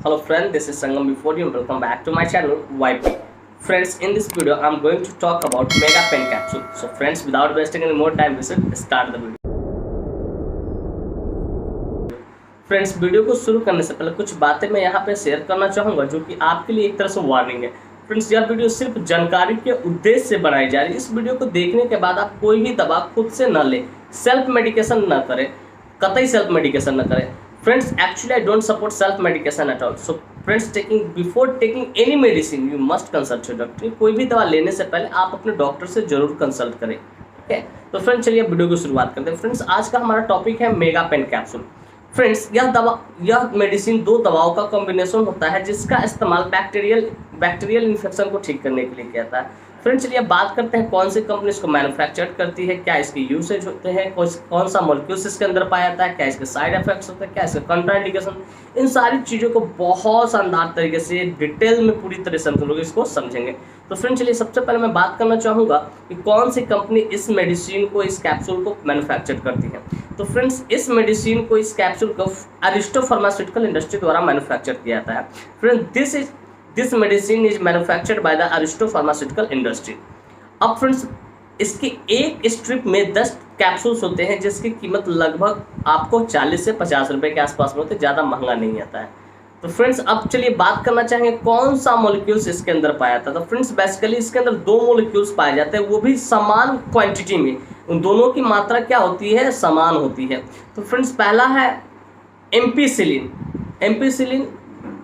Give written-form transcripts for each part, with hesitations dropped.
Hello friend, this is Sangam before you. Welcome back to my channel YP. Friends, in this video I'm going to talk about Mega Pen Capsule. So friends, without wasting any more time, we should start the video. Friends, video को शुरू करने से पहले कुछ बातें मैं यहाँ पे शेयर करना चाहूँगा जो कि आपके लिए एक तरह से वार्निंग है। फ्रेंड्स, यह वीडियो सिर्फ जानकारी के उद्देश्य से बनाई जा रही है। इस वीडियो को देखने के बाद आप कोई भी दवा खुद से न लें, सेल्फ मेडिकेशन न करें, कतई सेल्फ मेडिकेशन न करें। Friends, actually I don't support self medication at all. So friends, before taking any medicine you must consult your doctor. कोई भी दवा लेने से पहले आप अपने डॉक्टर से जरूर कंसल्ट करें। ठीक है, तो फ्रेंड्स चलिए वीडियो की शुरुआत करते हैं। फ्रेंड्स, आज का हमारा टॉपिक है मेगा पेन कैप्सूल। फ्रेंड्स, यह मेडिसिन दो दवाओं का कॉम्बिनेशन होता है जिसका इस्तेमाल बैक्टीरियल इन्फेक्शन को ठीक करने के लिए किया जाता है। फ्रेंड्स, चलिए बात करते हैं कौन सी कंपनी इसको मैन्युफैक्चर करती है, क्या इसके यूसेज होते हैं, कौन सा मॉलिक्यूल्स इसके अंदर पाया जाता है, क्या इसके साइड इफेक्ट्स होते हैं, क्या इसके कंट्राइंडिकेशन। इन सारी चीज़ों को बहुत शानदार तरीके से डिटेल में पूरी तरह से हम लोग इसको समझेंगे। तो फ्रेंड्स, चलिए सबसे पहले मैं बात करना चाहूँगा कि कौन सी कंपनी इस मेडिसिन को, इस कैप्सूल को मैन्युफैक्चर करती है। तो फ्रेंड्स, इस मेडिसिन को, इस कैप्सूल को अरिस्टो फार्मास्यूटिकल इंडस्ट्री द्वारा मैन्युफैक्चर किया जाता है। Friends, this medicine is manufactured by the Aristo pharmaceutical industry. अब फ्रेंड्स, इसकी एक स्ट्रिप में 10 कैप्सूल्स होते हैं जिसकी कीमत लगभग आपको 40 से 50 रुपये के आसपास में होते हैं, ज़्यादा महंगा नहीं आता है। तो फ्रेंड्स, अब चलिए बात करना चाहेंगे कौन सा मॉलिक्यूल्स इसके अंदर पाया जाता है। तो फ्रेंड्स, बेसिकली इसके अंदर 2 मॉलिक्यूल्स पाए जाते हैं, वो भी समान क्वांटिटी में। उन दोनों की मात्रा क्या होती है, समान होती है। तो फ्रेंड्स, पहला है एम्पीसिलिन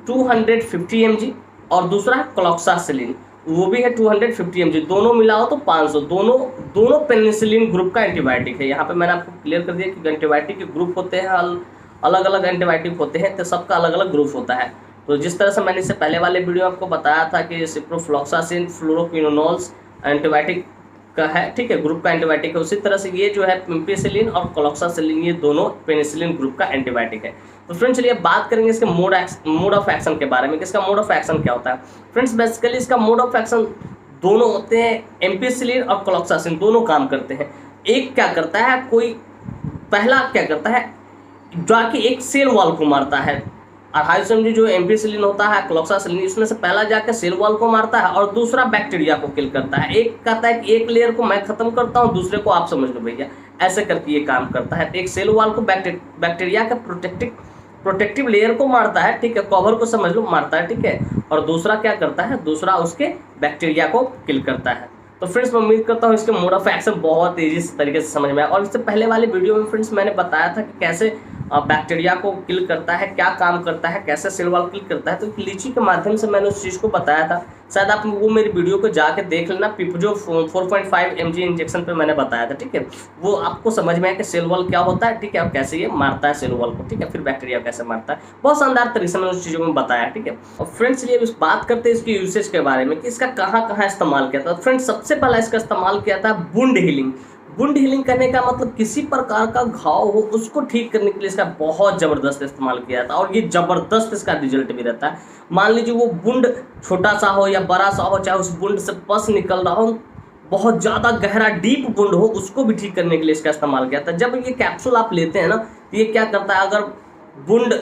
250 mg और दूसरा है क्लॉक्सासिलिन, वो भी है 250 mg। दोनों मिलाओ तो 500। दोनों पेनिसिलिन ग्रुप का एंटीबायोटिक है। यहाँ पे मैंने आपको क्लियर कर दिया कि एंटीबायोटिक के ग्रुप होते हैं, अलग अलग एंटीबायोटिक होते हैं, तो सबका अलग अलग ग्रुप होता है। तो जिस तरह से मैंने इससे पहले वाले वीडियो आपको बताया था कि सिप्रोफ्लॉक्सासिन फ्लोरोक्विनोनोल्स एंटीबायोटिक का है, ठीक है, ग्रुप का एंटीबायोटिक है, उसी तरह से ये जो है एम्पीसिलिन और क्लॉक्सासिलिन, ये दोनों पेनिसिलिन ग्रुप का एंटीबायोटिक है। तो फ्रेंड्स, चलिए बात करेंगे इसके मोड ऑफ एक्शन के बारे में कि इसका मोड ऑफ एक्शन क्या होता है। फ्रेंड्स, बेसिकली इसका मोड ऑफ एक्शन दोनों होते हैं, एम्पीसिलिन और क्लॉक्सासिलिन दोनों काम करते हैं। एक क्या करता है, पहला क्या करता है, जाके एक सेल वॉल को मारता है। 250 mg जो एम्पीसिलिन होता है, क्लॉक्सासिलिन, इसमें से पहला जाकर सेल वॉल को मारता है और दूसरा बैक्टीरिया को किल करता है। एक कहता है कि एक लेयर को मैं खत्म करता हूँ, दूसरे को आप समझ लो भैया, ऐसे करके ये काम करता है। एक सेल वॉल को बैक्टीरिया का प्रोटेक्टिव लेयर को मारता है, ठीक है, कवर को समझ लो मारता है, ठीक है, और दूसरा क्या करता है, दूसरा उसके बैक्टीरिया को किल करता है। तो फ्रेंड्स, मैं उम्मीद करता हूँ इसके मोड ऑफ एक्शन बहुत तेजी से तरीके से समझ में आया। और इससे पहले वाले वीडियो में फ्रेंड्स मैंने बताया था कि कैसे बैक्टीरिया को किल करता है, क्या काम करता है, कैसे सेल वॉल किल करता है। तो लीची के माध्यम से मैंने उस चीज़ को बताया था, शायद आप वो मेरी वीडियो को जाके देख लेना। पिपजो 4.5 mg इंजेक्शन पे मैंने बताया था, ठीक है, वो आपको समझ में आया कि सेल वॉल क्या होता है, ठीक है, और कैसे ये मारता है सेल वॉल को, ठीक है, फिर बैक्टीरिया कैसे मारता है। बहुत शानदार तरीके से मैंने उस चीज़ों को बताया, ठीक है। और फ्रेंड्स, चलिए बात करते हैं इसकी यूसेज के बारे में कि इसका कहाँ कहाँ इस्तेमाल किया था। फ्रेंड्स, सबसे पहला इसका इस्तेमाल किया था वुंड हीलिंग। वुंड हीलिंग करने का मतलब किसी प्रकार का घाव हो उसको ठीक करने के लिए इसका बहुत ज़बरदस्त इस्तेमाल किया था और ये ज़बरदस्त इसका रिजल्ट भी रहता है। मान लीजिए वो वुंड छोटा सा हो या बड़ा सा हो, चाहे उस वुंड से पस निकल रहा हो, बहुत ज़्यादा गहरा डीप वुंड हो, उसको भी ठीक करने के लिए इसका इस्तेमाल किया था। जब ये कैप्सूल आप लेते हैं ना, तो ये क्या करता है, अगर वुंड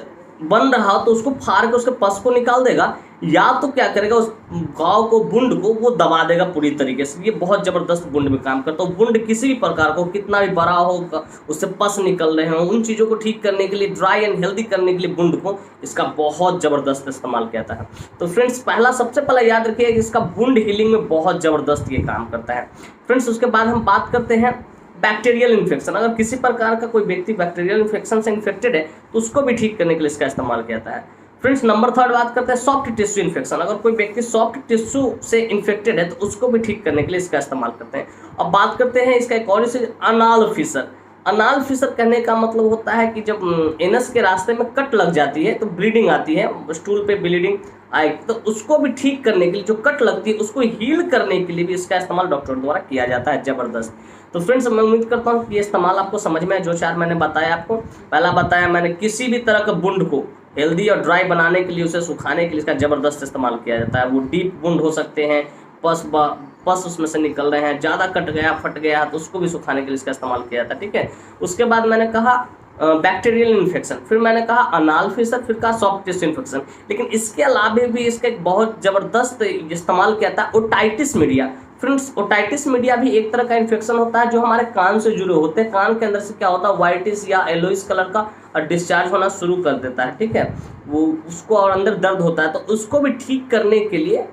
बन रहा तो उसको फाड़ के उसके पस को निकाल देगा, या तो क्या करेगा, उस घाव को, वुंड को वो दबा देगा पूरी तरीके से। ये बहुत ज़बरदस्त वुंड में काम करता है। वुंड किसी भी प्रकार को, कितना भी बड़ा हो, उससे पस निकल रहे हों, उन चीज़ों को ठीक करने के लिए, ड्राई एंड हेल्दी करने के लिए वुंड को इसका बहुत ज़बरदस्त इस्तेमाल किया था। तो फ्रेंड्स, सबसे पहला याद रखिए कि इसका वुंड हीलिंग में बहुत ज़बरदस्त ये काम करता है। फ्रेंड्स, उसके बाद हम बात करते हैं बैक्टीरियल इन्फेक्शन। अगर किसी प्रकार का कोई व्यक्ति बैक्टीरियल इन्फेक्शन से इन्फेक्टेड है तो उसको भी ठीक करने के लिए इसका इस्तेमाल किया जाता है। फ्रेंड्स, नंबर 3 बात करते हैं सॉफ्ट टिश्यू इन्फेक्शन। अगर कोई व्यक्ति सॉफ्ट टिश्यू से इन्फेक्टेड है तो उसको भी ठीक करने के लिए इसका इस्तेमाल करते हैं। अब बात करते हैं इसका एक और अनाल फिशर। अनाल फिशर कहने का मतलब होता है कि जब एनस के रास्ते में कट लग जाती है तो ब्लीडिंग आती है, स्टूल पे ब्लीडिंग आएगी, तो उसको भी ठीक करने के लिए, जो कट लगती है उसको हील करने के लिए भी इसका इस्तेमाल डॉक्टर द्वारा किया जाता है। ज़बरदस्त। तो फ्रेंड्स, मैं उम्मीद करता हूँ कि ये इस्तेमाल आपको समझ में है। जो 4 मैंने बताया आपको, पहला बताया मैंने किसी भी तरह का वुंड को हेल्दी और ड्राई बनाने के लिए, उसे सुखाने के लिए इसका ज़बरदस्त इस्तेमाल किया जाता है। वो डीप वुंड हो सकते हैं, पस उसमें से निकल रहे हैं, ज़्यादा कट गया, फट गया, तो उसको भी सुखाने के लिए इसका इस्तेमाल किया जाता है, ठीक है। उसके बाद मैंने कहा बैक्टीरियल इन्फेक्शन, फिर मैंने कहा अनाल फिशर, फिर कहा सॉफ्ट टिश्यू इन्फेक्शन। लेकिन इसके अलावा भी इसका एक बहुत ज़बरदस्त इस्तेमाल किया था otitis media. Friends otitis media भी एक तरह का इन्फेक्शन होता है जो हमारे कान से जुड़े होते हैं। कान के अंदर से क्या होता है, व्हाइटिश या येलोइश कलर का डिस्चार्ज होना शुरू कर देता है, ठीक है, वो उसको और अंदर दर्द होता है, तो उसको भी ठीक करने के लिए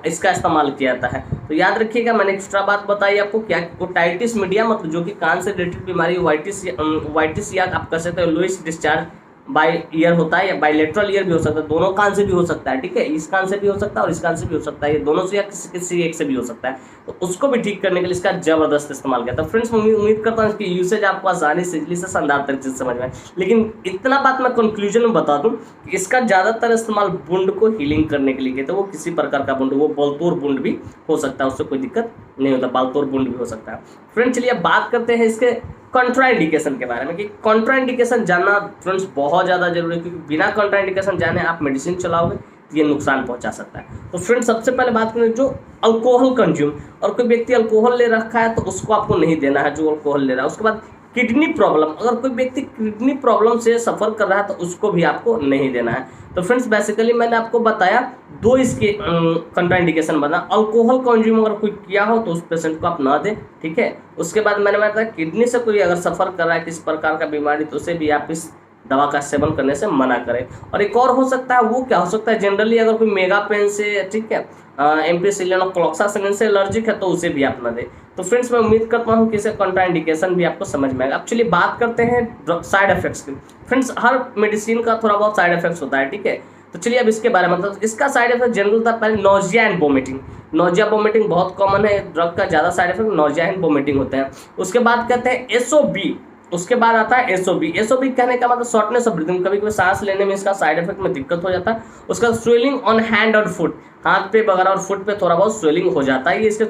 इसका इस्तेमाल किया जाता है। तो याद रखिएगा, मैंने एक्स्ट्रा बात बताई आपको क्या, ओटाइटिस मीडिया मतलब जो कि कान से रिलेटेड बीमारी, वाइटिस या आप कह सकते हो लुइस डिस्चार्ज बाय ईयर होता है या बायलेटरल ईयर भी हो सकता है, दोनों कान से भी हो सकता है, ठीक है, इस कान से भी हो सकता है और इस कान से भी हो सकता है, ये दोनों से या किसी एक से भी हो सकता है। तो उसको भी ठीक करने के लिए इसका जबरदस्त इस्तेमाल किया था। फ्रेंड्स मैं उम्मीद करता हूँ इसकी यूसेज आपको आसानी से इजली से शानदार तरीके से समझ में आए। लेकिन इतना बात मैं कंक्लूजन में बता दूं कि इसका ज़्यादातर इस्तेमाल वुंड को हीलिंग करने के लिए किया, तो वो किसी प्रकार का वुंड, वो बलतोड़ वुंड भी हो सकता है, उससे कोई दिक्कत नहीं होता, बालतोड़ वुंड भी हो सकता है। फ्रेंड्स चलिए अब बात करते हैं इसके कॉन्ट्राइंडिकेशन के बारे में कि कॉन्ट्राइंडिकेशन जानना फ्रेंड्स बहुत ज़्यादा जरूरी है, क्योंकि बिना कॉन्ट्राइंडिकेशन जाने आप मेडिसिन चलाओगे तो ये नुकसान पहुंचा सकता है। तो फ्रेंड्स सबसे पहले बात करें जो अल्कोहल कंज्यूम, और कोई व्यक्ति अल्कोहल ले रखा है तो उसको आपको नहीं देना है जो अल्कोहल ले रहा है। उसके बाद किडनी प्रॉब्लम, अगर कोई व्यक्ति किडनी प्रॉब्लम से सफ़र कर रहा है तो उसको भी आपको नहीं देना है। तो फ्रेंड्स बेसिकली मैंने आपको बताया दो इसके कंट्राइंडिकेशन बना, अल्कोहल कंज्यूम अगर कोई किया हो तो उस पेशेंट को आप ना दें, ठीक है। उसके बाद मैंने बताया किडनी से कोई अगर सफ़र कर रहा है किस प्रकार का बीमारी, तो उसे भी आप इस दवा का सेवन करने से मना करें। और एक और हो सकता है, वो क्या हो सकता है, जनरली अगर कोई मेगा पेन से, ठीक है, एम्पिसिलिन और क्लोक्सासिलिन से एलर्जिक है तो उसे भी आप ना दें। तो फ्रेंड्स मैं उम्मीद करता हूँ कि इसे कॉन्ट्राइंडिकेशन भी आपको समझ में आएगा। अब चलिए बात करते हैं साइड इफेक्ट्स की। फ्रेंड्स हर मेडिसिन का थोड़ा बहुत साइड इफेक्ट्स होता है, ठीक है। तो चलिए अब इसके बारे में, मतलब इसका साइड इफेक्ट जनरल था पहले nausea and vomiting. Nausea vomiting बहुत कॉमन है, ड्रग का ज़्यादा side effect nausea and vomiting होते हैं। उसके बाद कहते हैं एसओबी, उसके बाद आता है एसओबी। एसओबी कहने का मतलब शॉर्टनेस ऑफ ब्रीथिंग, कभी कभी सांस लेने में इसका साइड इफेक्ट में दिक्कत हो जाता है। उसका स्वेलिंग ऑन हैंड और फुट, हाथ पे वगैरह और फुट पे थोड़ा बहुत स्वेलिंग हो जाता है, ये इसके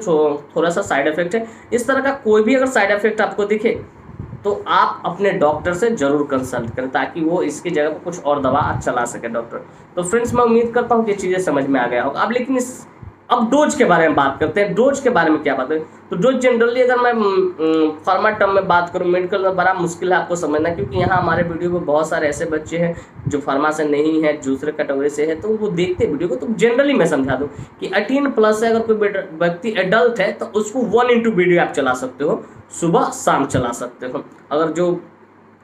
थोड़ा सा साइड इफेक्ट है। इस तरह का कोई भी अगर साइड इफेक्ट आपको दिखे तो आप अपने डॉक्टर से जरूर कंसल्ट करें, ताकि वो इसकी जगह पर कुछ और दवा चला सके डॉक्टर। तो फ्रेंड्स मैं उम्मीद करता हूँ कि चीज़ें समझ में आ गया होगा। अब लेकिन अब डोज के बारे में बात करते हैं। डोज के बारे में क्या बात है, तो डोज जनरली अगर मैं फार्मा टर्म में बात करूँ, मेडिकल में बड़ा मुश्किल है आपको समझना, क्योंकि यहाँ हमारे वीडियो में बहुत सारे ऐसे बच्चे हैं जो फार्मा से नहीं है, दूसरे कैटेगरी से है, तो वो देखते वीडियो को। तो जनरली मैं समझा दूँ कि 18+ है, अगर कोई व्यक्ति एडल्ट है तो उसको 1 वीडियो आप चला सकते हो, सुबह शाम चला सकते हो। अगर जो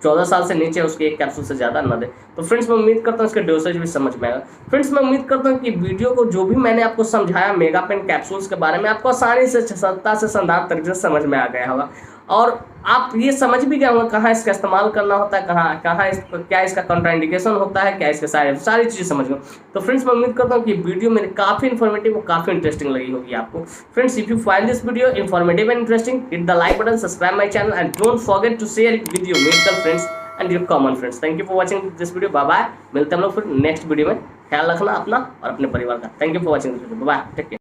14 साल से नीचे उसके एक कैप्सूल से ज़्यादा ना दे। तो फ्रेंड्स मैं उम्मीद करता हूँ इसके डोसेज भी समझ में आएगा। फ्रेंड्स मैं उम्मीद करता हूँ कि वीडियो को जो भी मैंने आपको समझाया मेगा पेन कैप्सूल्स के बारे में, आपको आसानी से सरलता से शानदार तरीके से समझ में आ गया होगा, और आप ये समझ भी गए होंगे कहाँ इसका इस्तेमाल करना होता है, क्या इसका कॉन्ट्राइंडिकेशन होता है, क्या इसके साइड, सारी चीज़ें समझ गए। तो फ्रेंड्स मैं उम्मीद करता हूँ कि वीडियो मेरी काफ़ी इन्फॉर्मेटिव और काफ़ी इंटरेस्टिंग लगी होगी आपको। Friends if you find this video informative and interesting, hit the like button, subscribe my channel and don't forget to share it with your medical friends and your common friends. Thank you for watching this video, bye bye. मिलते हैं हम लोग फिर next video में। ख्याल रखना अपना और अपने परिवार का। Thank you for watching this video, bye, take care.